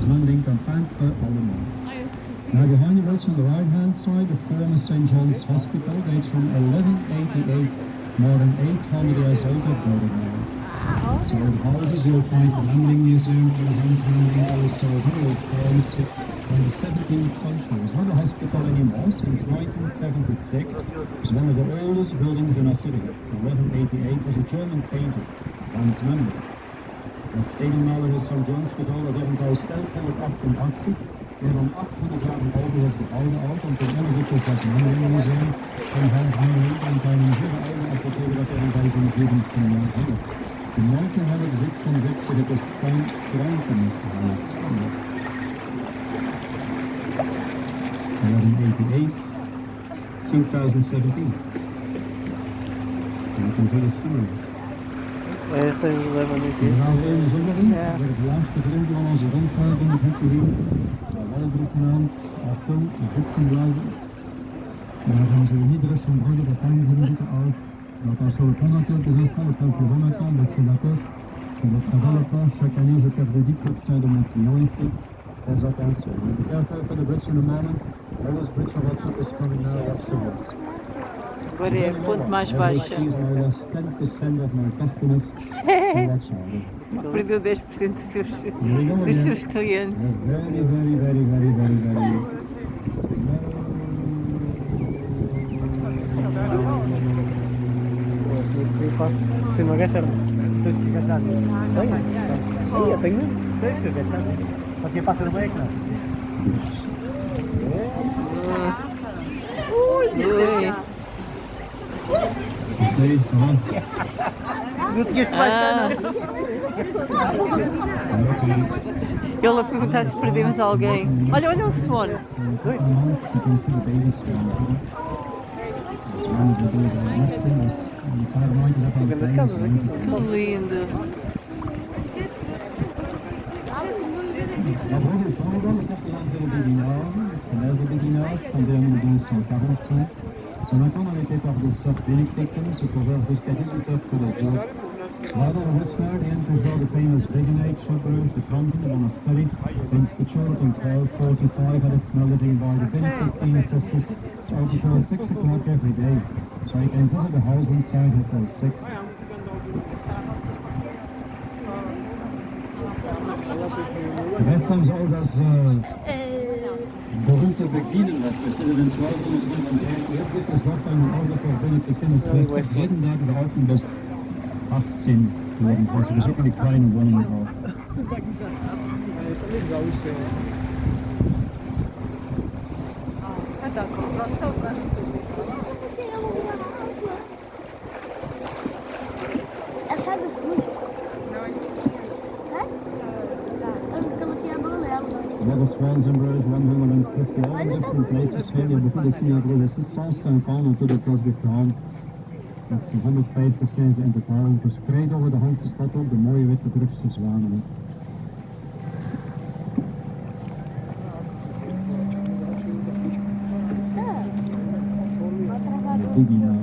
landing kan Peintre allemaal. Now behind the bridge on the right hand side, the former St. John's Hospital dates from 1188, more than 800 years old at Brugge now. So the houses you'll find the landing museum, elephant landing, also very old forms from the 17th century. It's not a hospital anymore since 1976. It's one of the oldest buildings in our city. 1188 was a German painter on its memory. Het stedenmalen is St. John's Hospital, dat heeft een stelpoort 88. Meer dan 800 jaar geleden was de oude oud, want toen onderzoekers was een museum van half miljoen en kan een hele oude apotheek dat er in 2017 jaar geleden. In 1976 het is geen krankenhuis. 1188, 2017. And you can really see it. Esta is 11 is We gaan weer in de zon in. Ja. Dat is het laatste gedeelte van onze rondvaart in de hoek hier. De walbroeken aan, afkoel, de fietsen blijven. En dan gaan ze niet de rest van Brugge, dat gaan ze niet uit. Donc on se reprend un peu des instants, le temps plus remontant, mais c'est d'accord. On va travailler le pont. Chaque année, je perds 10% de mon client ici. Faites attention. Be careful for the bridge in the morning. Always bridge of water is coming now, watch the roads. agora é ponto mais baixo. I lost 10% of my customers, so watch out. Perdeu 10% dos seus clientes. Very, very, very, very, very, very. Se me agachar-me, tens que agachar. Tenho? Eu tenho mesmo. Tens que agachar. Só que passa no meio ecrã. Ui. Okay, so Não tinhas de baixar, não? Ele a perguntar se perdemos alguém. Olha, olha o Swan. Dois. You can see the baby swan. Das casas aqui. Que lindo. La Brugge est dans le quartier de Nord, c'est l'âge de Nord, fondé en 1245. Son attente avait été par des sœurs bénédictines, se trouvèrent jusqu'à 18 heures pour le jour. Rather than Westnard, the entrance of the famous Brigge suburb, the fountain, the monastery, instituted in 1245 had its melody by the Benedictine sisters, started till 6 o'clock every day. So you can visit the house inside until 6. That sounds old as beroemte Beginenrecht. We zitten in 1235. Das war dann ein Auto für Benedictine Schwesters. Jeden Tag gehalten bis 18 wurden. Also das sind die kleinen Wohnungen auch. Well, the swans embrace 150 all different places here. Je beaucoup de signes de 650 autour de Place de Crown. Met 150 zijn ze in totaal verspreid over de Hollandse stad ook, de mooie witte Brugse zwanen. Biggie